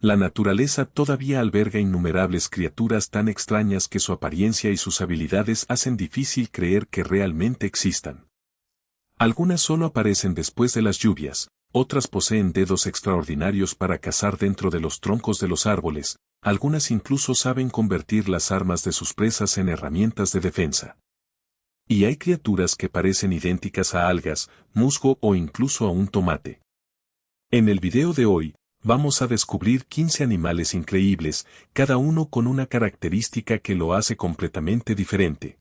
La naturaleza todavía alberga innumerables criaturas tan extrañas que su apariencia y sus habilidades hacen difícil creer que realmente existan. Algunas solo aparecen después de las lluvias, otras poseen dedos extraordinarios para cazar dentro de los troncos de los árboles, algunas incluso saben convertir las armas de sus presas en herramientas de defensa. Y hay criaturas que parecen idénticas a algas, musgo o incluso a un tomate. En el video de hoy, vamos a descubrir 15 animales increíbles, cada uno con una característica que lo hace completamente diferente.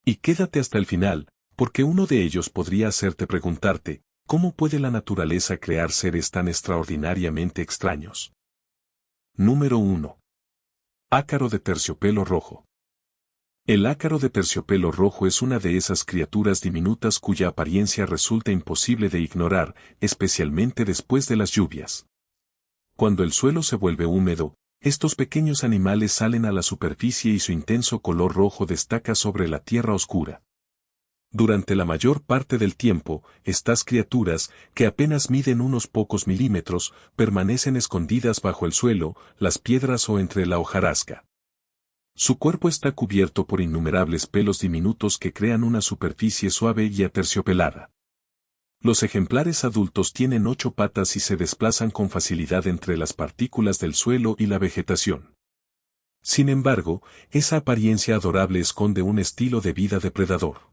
Y quédate hasta el final, porque uno de ellos podría hacerte preguntarte, ¿cómo puede la naturaleza crear seres tan extraordinariamente extraños? Número 1. Ácaro de terciopelo rojo. El ácaro de terciopelo rojo es una de esas criaturas diminutas cuya apariencia resulta imposible de ignorar, especialmente después de las lluvias. Cuando el suelo se vuelve húmedo, estos pequeños animales salen a la superficie y su intenso color rojo destaca sobre la tierra oscura. Durante la mayor parte del tiempo, estas criaturas, que apenas miden unos pocos milímetros, permanecen escondidas bajo el suelo, las piedras o entre la hojarasca. Su cuerpo está cubierto por innumerables pelos diminutos que crean una superficie suave y aterciopelada. Los ejemplares adultos tienen 8 patas y se desplazan con facilidad entre las partículas del suelo y la vegetación. Sin embargo, esa apariencia adorable esconde un estilo de vida depredador.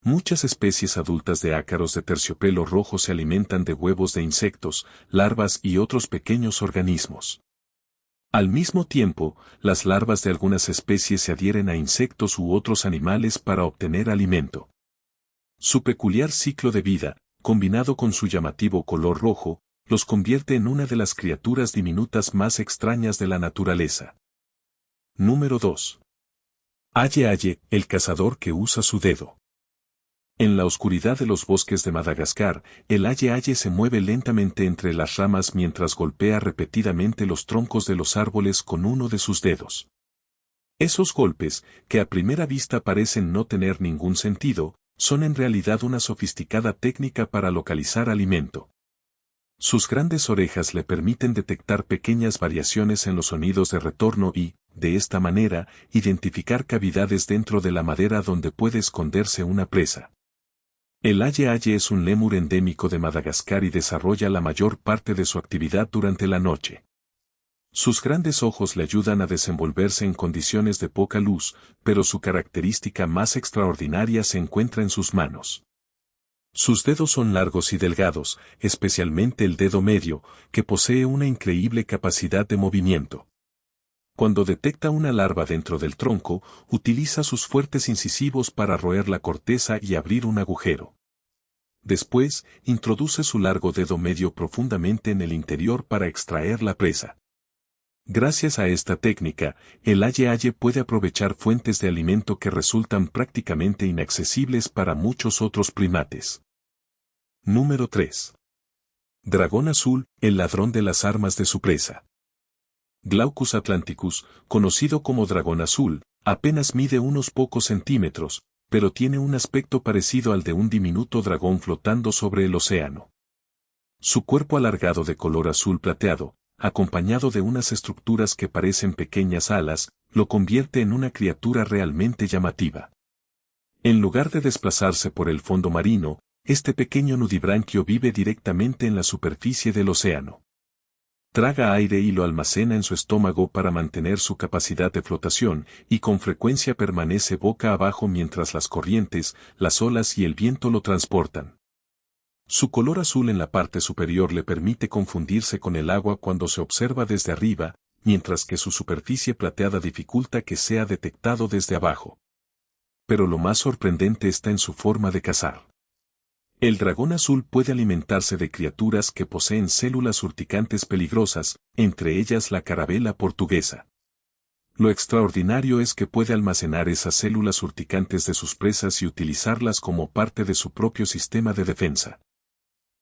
Muchas especies adultas de ácaros de terciopelo rojo se alimentan de huevos de insectos, larvas y otros pequeños organismos. Al mismo tiempo, las larvas de algunas especies se adhieren a insectos u otros animales para obtener alimento. Su peculiar ciclo de vida, combinado con su llamativo color rojo, los convierte en una de las criaturas diminutas más extrañas de la naturaleza. Número 2. Aye aye, el cazador que usa su dedo. En la oscuridad de los bosques de Madagascar, el aye aye se mueve lentamente entre las ramas mientras golpea repetidamente los troncos de los árboles con uno de sus dedos. Esos golpes, que a primera vista parecen no tener ningún sentido, son en realidad una sofisticada técnica para localizar alimento. Sus grandes orejas le permiten detectar pequeñas variaciones en los sonidos de retorno y, de esta manera, identificar cavidades dentro de la madera donde puede esconderse una presa. El aye aye es un lémur endémico de Madagascar y desarrolla la mayor parte de su actividad durante la noche. Sus grandes ojos le ayudan a desenvolverse en condiciones de poca luz, pero su característica más extraordinaria se encuentra en sus manos. Sus dedos son largos y delgados, especialmente el dedo medio, que posee una increíble capacidad de movimiento. Cuando detecta una larva dentro del tronco, utiliza sus fuertes incisivos para roer la corteza y abrir un agujero. Después, introduce su largo dedo medio profundamente en el interior para extraer la presa. Gracias a esta técnica, el aye aye puede aprovechar fuentes de alimento que resultan prácticamente inaccesibles para muchos otros primates. Número 3. Dragón azul, el ladrón de las armas de su presa. Glaucus atlanticus, conocido como dragón azul, apenas mide unos pocos centímetros, pero tiene un aspecto parecido al de un diminuto dragón flotando sobre el océano. Su cuerpo alargado de color azul plateado, acompañado de unas estructuras que parecen pequeñas alas, lo convierte en una criatura realmente llamativa. En lugar de desplazarse por el fondo marino, este pequeño nudibranquio vive directamente en la superficie del océano. Traga aire y lo almacena en su estómago para mantener su capacidad de flotación, y con frecuencia permanece boca abajo mientras las corrientes, las olas y el viento lo transportan. Su color azul en la parte superior le permite confundirse con el agua cuando se observa desde arriba, mientras que su superficie plateada dificulta que sea detectado desde abajo. Pero lo más sorprendente está en su forma de cazar. El dragón azul puede alimentarse de criaturas que poseen células urticantes peligrosas, entre ellas la carabela portuguesa. Lo extraordinario es que puede almacenar esas células urticantes de sus presas y utilizarlas como parte de su propio sistema de defensa.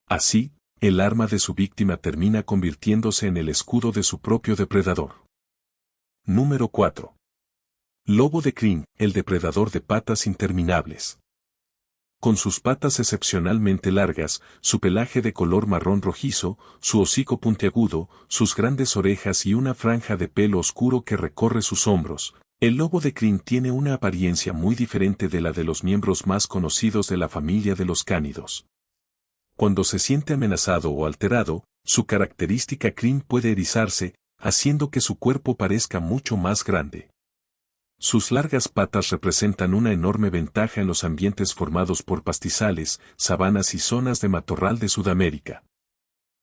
Así, el arma de su víctima termina convirtiéndose en el escudo de su propio depredador. Número 4. Lobo de crin, el depredador de patas interminables. Con sus patas excepcionalmente largas, su pelaje de color marrón rojizo, su hocico puntiagudo, sus grandes orejas y una franja de pelo oscuro que recorre sus hombros, el lobo de crin tiene una apariencia muy diferente de la de los miembros más conocidos de la familia de los cánidos. Cuando se siente amenazado o alterado, su característica crin puede erizarse, haciendo que su cuerpo parezca mucho más grande. Sus largas patas representan una enorme ventaja en los ambientes formados por pastizales, sabanas y zonas de matorral de Sudamérica.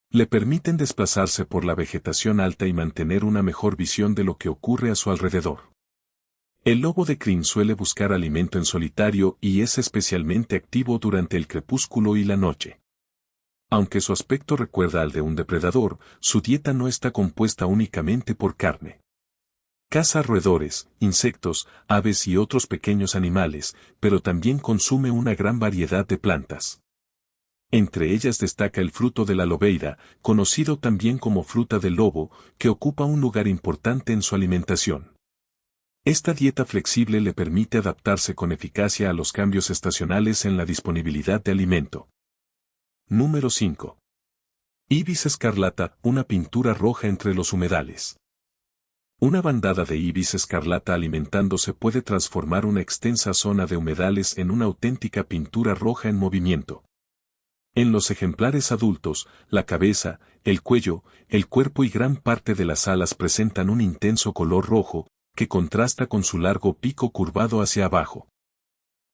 Le permiten desplazarse por la vegetación alta y mantener una mejor visión de lo que ocurre a su alrededor. El lobo de crin suele buscar alimento en solitario y es especialmente activo durante el crepúsculo y la noche. Aunque su aspecto recuerda al de un depredador, su dieta no está compuesta únicamente por carne. Caza roedores, insectos, aves y otros pequeños animales, pero también consume una gran variedad de plantas. Entre ellas destaca el fruto de la lobeira, conocido también como fruta del lobo, que ocupa un lugar importante en su alimentación. Esta dieta flexible le permite adaptarse con eficacia a los cambios estacionales en la disponibilidad de alimento. Número 5. Ibis escarlata, una pintura roja entre los humedales. Una bandada de ibis escarlata alimentándose puede transformar una extensa zona de humedales en una auténtica pintura roja en movimiento. En los ejemplares adultos, la cabeza, el cuello, el cuerpo y gran parte de las alas presentan un intenso color rojo, que contrasta con su largo pico curvado hacia abajo.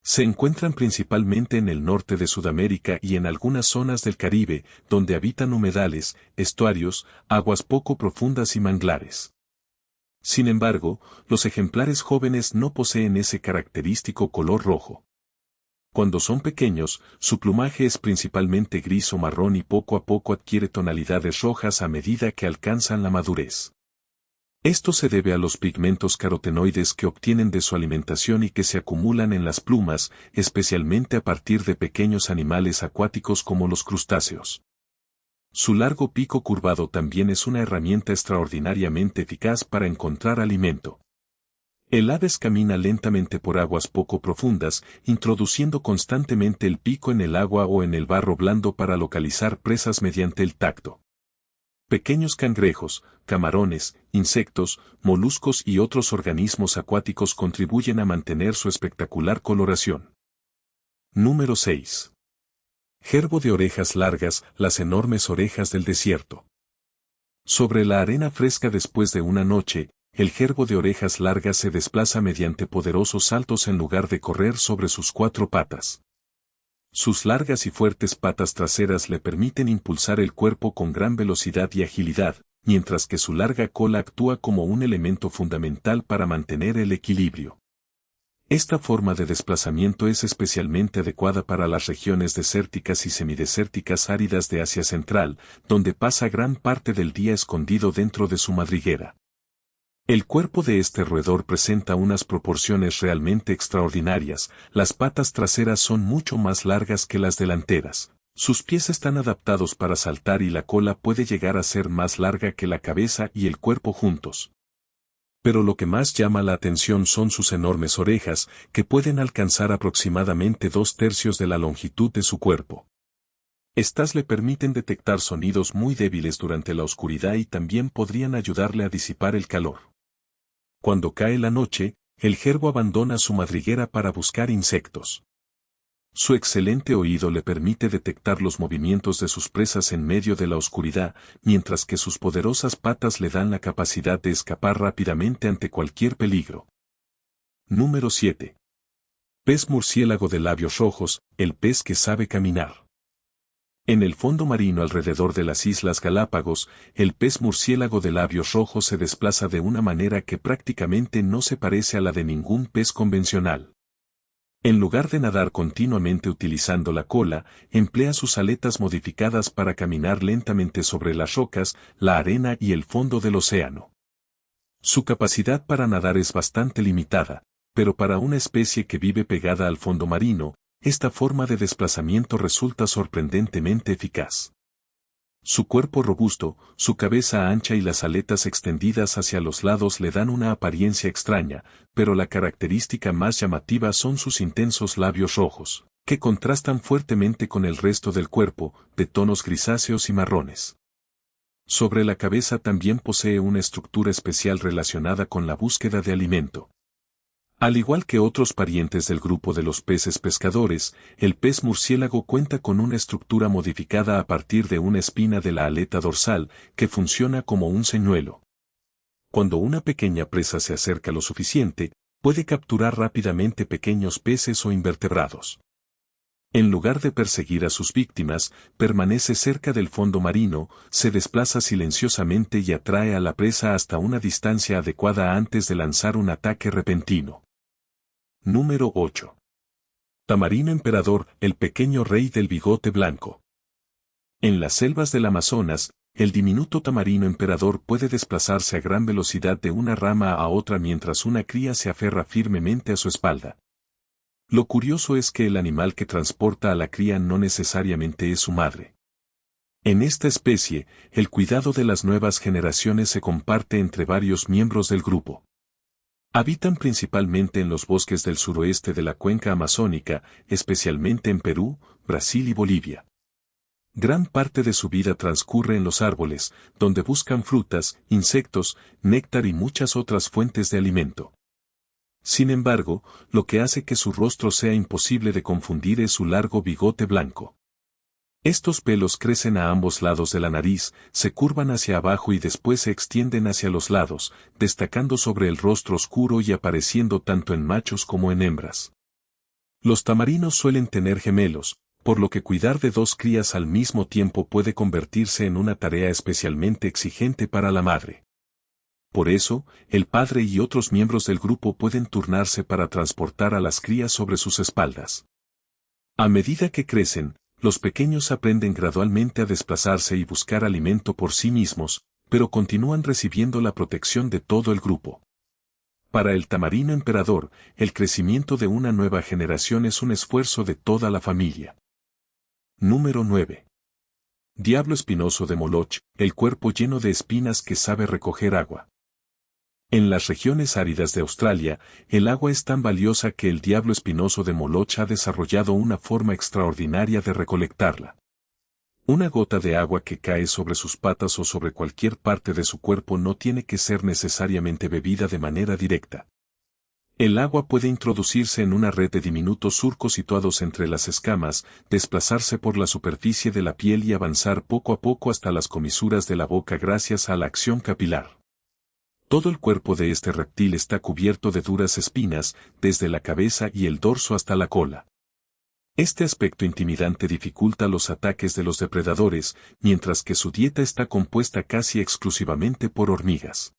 Se encuentran principalmente en el norte de Sudamérica y en algunas zonas del Caribe, donde habitan humedales, estuarios, aguas poco profundas y manglares. Sin embargo, los ejemplares jóvenes no poseen ese característico color rojo. Cuando son pequeños, su plumaje es principalmente gris o marrón y poco a poco adquiere tonalidades rojas a medida que alcanzan la madurez. Esto se debe a los pigmentos carotenoides que obtienen de su alimentación y que se acumulan en las plumas, especialmente a partir de pequeños animales acuáticos como los crustáceos. Su largo pico curvado también es una herramienta extraordinariamente eficaz para encontrar alimento. El aves camina lentamente por aguas poco profundas, introduciendo constantemente el pico en el agua o en el barro blando para localizar presas mediante el tacto. Pequeños cangrejos, camarones, insectos, moluscos y otros organismos acuáticos contribuyen a mantener su espectacular coloración. Número 6. Gerbo de orejas largas, las enormes orejas del desierto. Sobre la arena fresca después de una noche, el gerbo de orejas largas se desplaza mediante poderosos saltos en lugar de correr sobre sus cuatro patas. Sus largas y fuertes patas traseras le permiten impulsar el cuerpo con gran velocidad y agilidad, mientras que su larga cola actúa como un elemento fundamental para mantener el equilibrio. Esta forma de desplazamiento es especialmente adecuada para las regiones desérticas y semidesérticas áridas de Asia Central, donde pasa gran parte del día escondido dentro de su madriguera. El cuerpo de este roedor presenta unas proporciones realmente extraordinarias, las patas traseras son mucho más largas que las delanteras, sus pies están adaptados para saltar y la cola puede llegar a ser más larga que la cabeza y el cuerpo juntos. Pero lo que más llama la atención son sus enormes orejas, que pueden alcanzar aproximadamente 2/3 de la longitud de su cuerpo. Estas le permiten detectar sonidos muy débiles durante la oscuridad y también podrían ayudarle a disipar el calor. Cuando cae la noche, el gerbo abandona su madriguera para buscar insectos. Su excelente oído le permite detectar los movimientos de sus presas en medio de la oscuridad, mientras que sus poderosas patas le dan la capacidad de escapar rápidamente ante cualquier peligro. Número 7. Pez murciélago de labios rojos, el pez que sabe caminar. En el fondo marino alrededor de las Islas Galápagos, el pez murciélago de labios rojos se desplaza de una manera que prácticamente no se parece a la de ningún pez convencional. En lugar de nadar continuamente utilizando la cola, emplea sus aletas modificadas para caminar lentamente sobre las rocas, la arena y el fondo del océano. Su capacidad para nadar es bastante limitada, pero para una especie que vive pegada al fondo marino, esta forma de desplazamiento resulta sorprendentemente eficaz. Su cuerpo robusto, su cabeza ancha y las aletas extendidas hacia los lados le dan una apariencia extraña, pero la característica más llamativa son sus intensos labios rojos. que contrastan fuertemente con el resto del cuerpo, de tonos grisáceos y marrones. Sobre la cabeza también posee una estructura especial relacionada con la búsqueda de alimento. Al igual que otros parientes del grupo de los peces pescadores, el pez murciélago cuenta con una estructura modificada a partir de una espina de la aleta dorsal, que funciona como un señuelo. Cuando una pequeña presa se acerca lo suficiente, puede capturar rápidamente pequeños peces o invertebrados. En lugar de perseguir a sus víctimas, permanece cerca del fondo marino, se desplaza silenciosamente y atrae a la presa hasta una distancia adecuada antes de lanzar un ataque repentino. Número 8. Tamarino emperador, el pequeño rey del bigote blanco. En las selvas del Amazonas, el diminuto tamarino emperador puede desplazarse a gran velocidad de una rama a otra mientras una cría se aferra firmemente a su espalda. Lo curioso es que el animal que transporta a la cría no necesariamente es su madre. En esta especie, el cuidado de las nuevas generaciones se comparte entre varios miembros del grupo. Habitan principalmente en los bosques del suroeste de la cuenca amazónica, especialmente en Perú, Brasil y Bolivia. Gran parte de su vida transcurre en los árboles, donde buscan frutas, insectos, néctar y muchas otras fuentes de alimento. Sin embargo, lo que hace que su rostro sea imposible de confundir es su largo bigote blanco. Estos pelos crecen a ambos lados de la nariz, se curvan hacia abajo y después se extienden hacia los lados, destacando sobre el rostro oscuro y apareciendo tanto en machos como en hembras. Los tamarinos suelen tener gemelos, por lo que cuidar de dos crías al mismo tiempo puede convertirse en una tarea especialmente exigente para la madre. Por eso, el padre y otros miembros del grupo pueden turnarse para transportar a las crías sobre sus espaldas. A medida que crecen, los pequeños aprenden gradualmente a desplazarse y buscar alimento por sí mismos, pero continúan recibiendo la protección de todo el grupo. Para el tamarino emperador, el crecimiento de una nueva generación es un esfuerzo de toda la familia. Número 9. Diablo espinoso de Moloch, el cuerpo lleno de espinas que sabe recoger agua. En las regiones áridas de Australia, el agua es tan valiosa que el diablo espinoso de Moloch ha desarrollado una forma extraordinaria de recolectarla. Una gota de agua que cae sobre sus patas o sobre cualquier parte de su cuerpo no tiene que ser necesariamente bebida de manera directa. El agua puede introducirse en una red de diminutos surcos situados entre las escamas, desplazarse por la superficie de la piel y avanzar poco a poco hasta las comisuras de la boca gracias a la acción capilar. Todo el cuerpo de este reptil está cubierto de duras espinas, desde la cabeza y el dorso hasta la cola. Este aspecto intimidante dificulta los ataques de los depredadores, mientras que su dieta está compuesta casi exclusivamente por hormigas.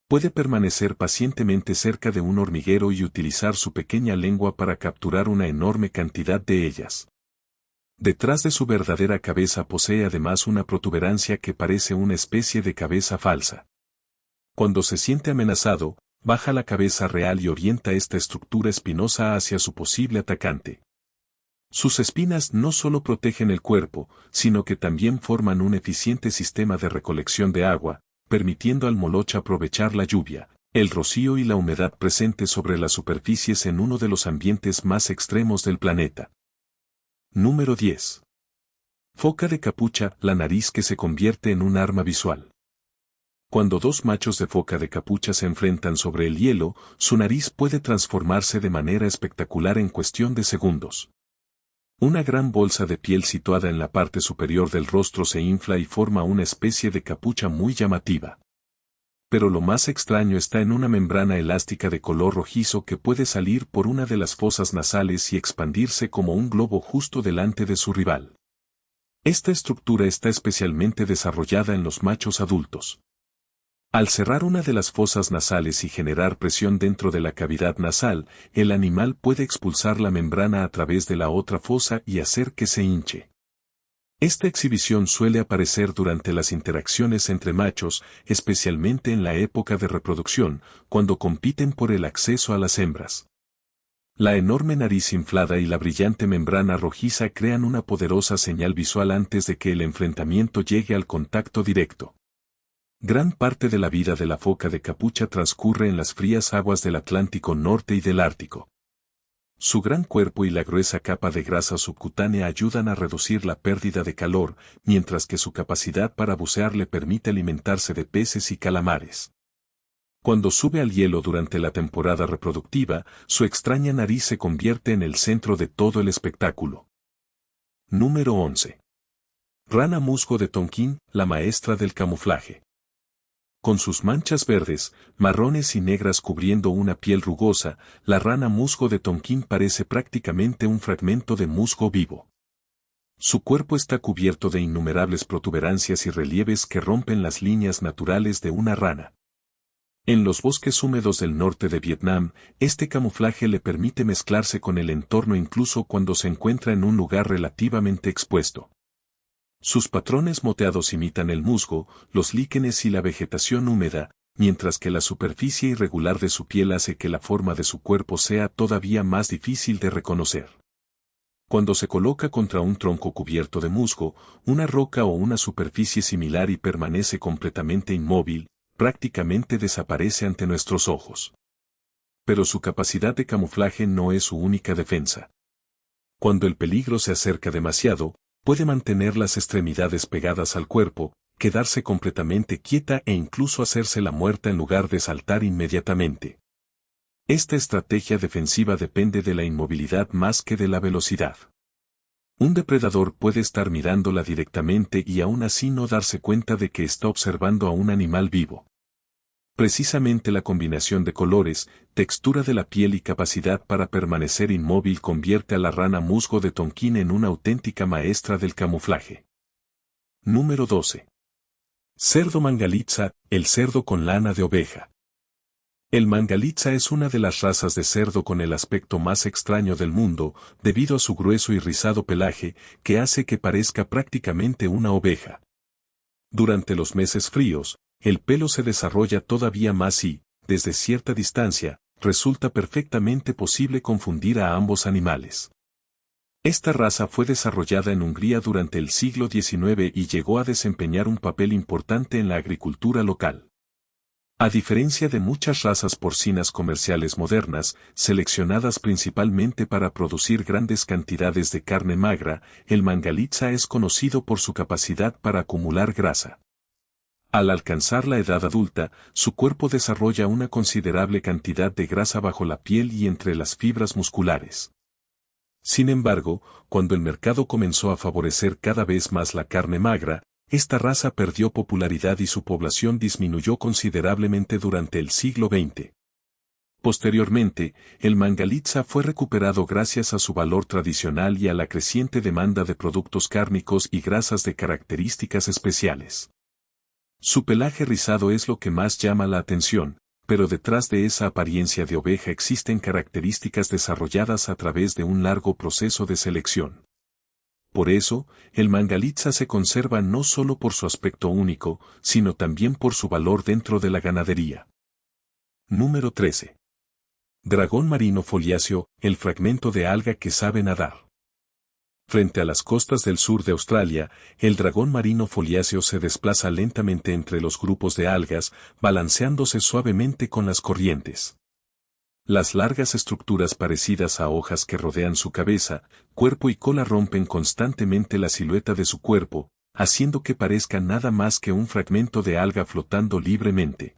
Puede permanecer pacientemente cerca de un hormiguero y utilizar su pequeña lengua para capturar una enorme cantidad de ellas. Detrás de su verdadera cabeza posee además una protuberancia que parece una especie de cabeza falsa. Cuando se siente amenazado, baja la cabeza real y orienta esta estructura espinosa hacia su posible atacante. Sus espinas no solo protegen el cuerpo, sino que también forman un eficiente sistema de recolección de agua, permitiendo al moloch aprovechar la lluvia, el rocío y la humedad presentes sobre las superficies en uno de los ambientes más extremos del planeta. Número 10. Foca de capucha, la nariz que se convierte en un arma visual. Cuando dos machos de foca de capucha se enfrentan sobre el hielo, su nariz puede transformarse de manera espectacular en cuestión de segundos. Una gran bolsa de piel situada en la parte superior del rostro se infla y forma una especie de capucha muy llamativa. Pero lo más extraño está en una membrana elástica de color rojizo que puede salir por una de las fosas nasales y expandirse como un globo justo delante de su rival. Esta estructura está especialmente desarrollada en los machos adultos. Al cerrar una de las fosas nasales y generar presión dentro de la cavidad nasal, el animal puede expulsar la membrana a través de la otra fosa y hacer que se hinche. Esta exhibición suele aparecer durante las interacciones entre machos, especialmente en la época de reproducción, cuando compiten por el acceso a las hembras. La enorme nariz inflada y la brillante membrana rojiza crean una poderosa señal visual antes de que el enfrentamiento llegue al contacto directo. Gran parte de la vida de la foca de capucha transcurre en las frías aguas del Atlántico Norte y del Ártico. Su gran cuerpo y la gruesa capa de grasa subcutánea ayudan a reducir la pérdida de calor, mientras que su capacidad para bucear le permite alimentarse de peces y calamares. Cuando sube al hielo durante la temporada reproductiva, su extraña nariz se convierte en el centro de todo el espectáculo. Número 11. Rana musgo de Tonquín, la maestra del camuflaje. Con sus manchas verdes, marrones y negras cubriendo una piel rugosa, la rana musgo de Tonquín parece prácticamente un fragmento de musgo vivo. Su cuerpo está cubierto de innumerables protuberancias y relieves que rompen las líneas naturales de una rana. En los bosques húmedos del norte de Vietnam, este camuflaje le permite mezclarse con el entorno incluso cuando se encuentra en un lugar relativamente expuesto. Sus patrones moteados imitan el musgo, los líquenes y la vegetación húmeda, mientras que la superficie irregular de su piel hace que la forma de su cuerpo sea todavía más difícil de reconocer. Cuando se coloca contra un tronco cubierto de musgo, una roca o una superficie similar y permanece completamente inmóvil, prácticamente desaparece ante nuestros ojos. Pero su capacidad de camuflaje no es su única defensa. Cuando el peligro se acerca demasiado, puede mantener las extremidades pegadas al cuerpo, quedarse completamente quieta e incluso hacerse la muerta en lugar de saltar inmediatamente. Esta estrategia defensiva depende de la inmovilidad más que de la velocidad. Un depredador puede estar mirándola directamente y aún así no darse cuenta de que está observando a un animal vivo. Precisamente la combinación de colores, textura de la piel y capacidad para permanecer inmóvil convierte a la rana musgo de Tonquín en una auténtica maestra del camuflaje. Número 12. Cerdo mangalitsa, el cerdo con lana de oveja. El mangalitsa es una de las razas de cerdo con el aspecto más extraño del mundo, debido a su grueso y rizado pelaje, que hace que parezca prácticamente una oveja. Durante los meses fríos, el pelo se desarrolla todavía más y, desde cierta distancia, resulta perfectamente posible confundir a ambos animales. Esta raza fue desarrollada en Hungría durante el siglo XIX y llegó a desempeñar un papel importante en la agricultura local. A diferencia de muchas razas porcinas comerciales modernas, seleccionadas principalmente para producir grandes cantidades de carne magra, el mangalitsa es conocido por su capacidad para acumular grasa. Al alcanzar la edad adulta, su cuerpo desarrolla una considerable cantidad de grasa bajo la piel y entre las fibras musculares. Sin embargo, cuando el mercado comenzó a favorecer cada vez más la carne magra, esta raza perdió popularidad y su población disminuyó considerablemente durante el siglo XX. Posteriormente, el mangalitsa fue recuperado gracias a su valor tradicional y a la creciente demanda de productos cárnicos y grasas de características especiales. Su pelaje rizado es lo que más llama la atención, pero detrás de esa apariencia de oveja existen características desarrolladas a través de un largo proceso de selección. Por eso, el mangalitsa se conserva no solo por su aspecto único, sino también por su valor dentro de la ganadería. Número 13. Dragón marino foliáceo, el fragmento de alga que sabe nadar. Frente a las costas del sur de Australia, el dragón marino foliáceo se desplaza lentamente entre los grupos de algas, balanceándose suavemente con las corrientes. Las largas estructuras parecidas a hojas que rodean su cabeza, cuerpo y cola rompen constantemente la silueta de su cuerpo, haciendo que parezca nada más que un fragmento de alga flotando libremente.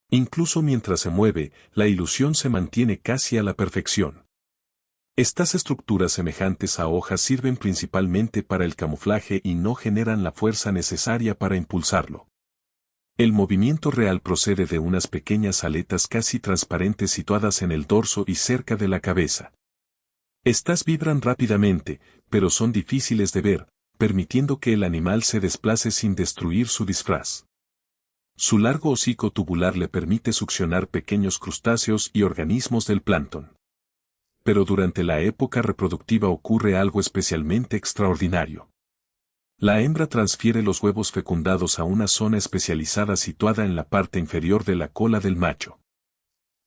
Incluso mientras se mueve, la ilusión se mantiene casi a la perfección. Estas estructuras semejantes a hojas sirven principalmente para el camuflaje y no generan la fuerza necesaria para impulsarlo. El movimiento real procede de unas pequeñas aletas casi transparentes situadas en el dorso y cerca de la cabeza. Estas vibran rápidamente, pero son difíciles de ver, permitiendo que el animal se desplace sin destruir su disfraz. Su largo hocico tubular le permite succionar pequeños crustáceos y organismos del plancton. Pero durante la época reproductiva ocurre algo especialmente extraordinario. La hembra transfiere los huevos fecundados a una zona especializada situada en la parte inferior de la cola del macho.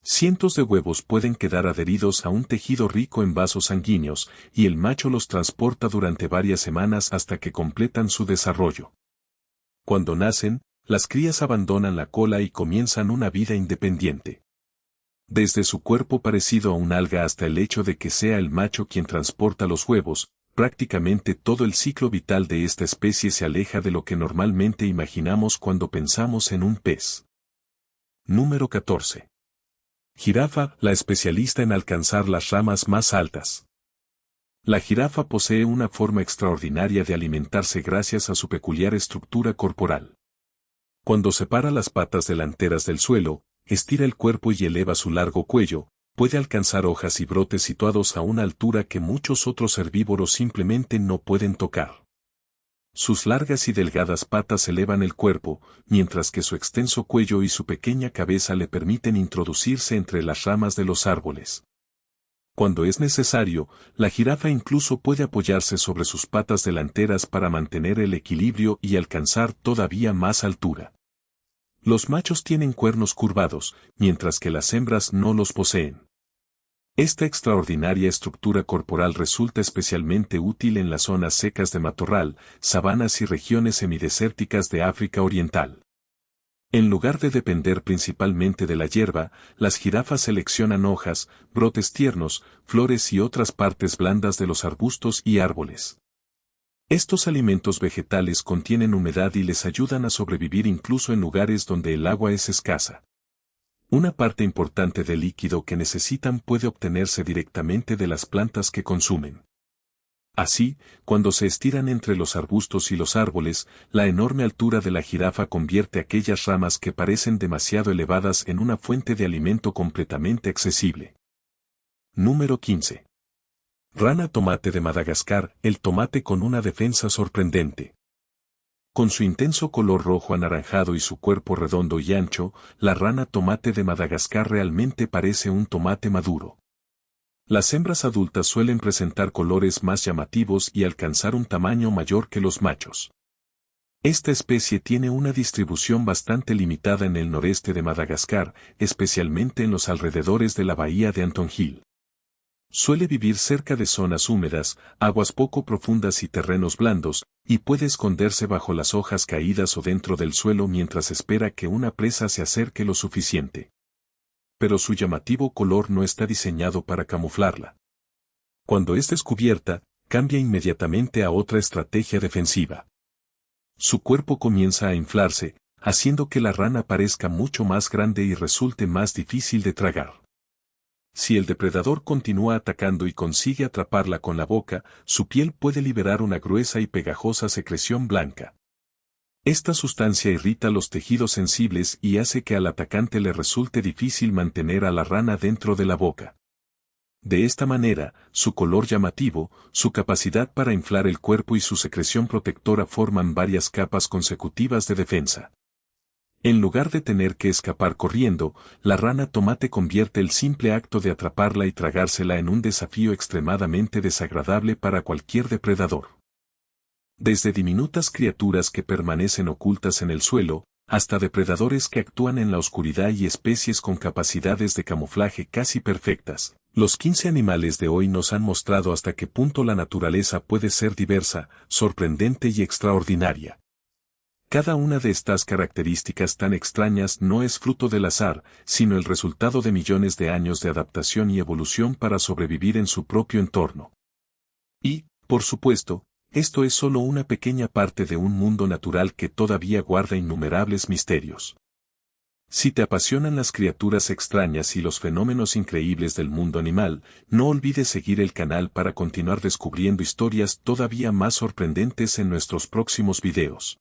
Cientos de huevos pueden quedar adheridos a un tejido rico en vasos sanguíneos, y el macho los transporta durante varias semanas hasta que completan su desarrollo. Cuando nacen, las crías abandonan la cola y comienzan una vida independiente. Desde su cuerpo parecido a un alga hasta el hecho de que sea el macho quien transporta los huevos, prácticamente todo el ciclo vital de esta especie se aleja de lo que normalmente imaginamos cuando pensamos en un pez. Número 14. Jirafa, la especialista en alcanzar las ramas más altas. La jirafa posee una forma extraordinaria de alimentarse gracias a su peculiar estructura corporal. Cuando separa las patas delanteras del suelo, estira el cuerpo y eleva su largo cuello, puede alcanzar hojas y brotes situados a una altura que muchos otros herbívoros simplemente no pueden tocar. Sus largas y delgadas patas elevan el cuerpo, mientras que su extenso cuello y su pequeña cabeza le permiten introducirse entre las ramas de los árboles. Cuando es necesario, la jirafa incluso puede apoyarse sobre sus patas delanteras para mantener el equilibrio y alcanzar todavía más altura. Los machos tienen cuernos curvados, mientras que las hembras no los poseen. Esta extraordinaria estructura corporal resulta especialmente útil en las zonas secas de matorral, sabanas y regiones semidesérticas de África Oriental. En lugar de depender principalmente de la hierba, las jirafas seleccionan hojas, brotes tiernos, flores y otras partes blandas de los arbustos y árboles. Estos alimentos vegetales contienen humedad y les ayudan a sobrevivir incluso en lugares donde el agua es escasa. Una parte importante del líquido que necesitan puede obtenerse directamente de las plantas que consumen. Así, cuando se estiran entre los arbustos y los árboles, la enorme altura de la jirafa convierte aquellas ramas que parecen demasiado elevadas en una fuente de alimento completamente accesible. Número 15. Rana tomate de Madagascar, el tomate con una defensa sorprendente. Con su intenso color rojo anaranjado y su cuerpo redondo y ancho, la rana tomate de Madagascar realmente parece un tomate maduro. Las hembras adultas suelen presentar colores más llamativos y alcanzar un tamaño mayor que los machos. Esta especie tiene una distribución bastante limitada en el noreste de Madagascar, especialmente en los alrededores de la bahía de Anton Hill. Suele vivir cerca de zonas húmedas, aguas poco profundas y terrenos blandos, y puede esconderse bajo las hojas caídas o dentro del suelo mientras espera que una presa se acerque lo suficiente. Pero su llamativo color no está diseñado para camuflarla. Cuando es descubierta, cambia inmediatamente a otra estrategia defensiva. Su cuerpo comienza a inflarse, haciendo que la rana parezca mucho más grande y resulte más difícil de tragar. Si el depredador continúa atacando y consigue atraparla con la boca, su piel puede liberar una gruesa y pegajosa secreción blanca. Esta sustancia irrita los tejidos sensibles y hace que al atacante le resulte difícil mantener a la rana dentro de la boca. De esta manera, su color llamativo, su capacidad para inflar el cuerpo y su secreción protectora forman varias capas consecutivas de defensa. En lugar de tener que escapar corriendo, la rana tomate convierte el simple acto de atraparla y tragársela en un desafío extremadamente desagradable para cualquier depredador. Desde diminutas criaturas que permanecen ocultas en el suelo, hasta depredadores que actúan en la oscuridad y especies con capacidades de camuflaje casi perfectas, los 15 animales de hoy nos han mostrado hasta qué punto la naturaleza puede ser diversa, sorprendente y extraordinaria. Cada una de estas características tan extrañas no es fruto del azar, sino el resultado de millones de años de adaptación y evolución para sobrevivir en su propio entorno. Y, por supuesto, esto es solo una pequeña parte de un mundo natural que todavía guarda innumerables misterios. Si te apasionan las criaturas extrañas y los fenómenos increíbles del mundo animal, no olvides seguir el canal para continuar descubriendo historias todavía más sorprendentes en nuestros próximos videos.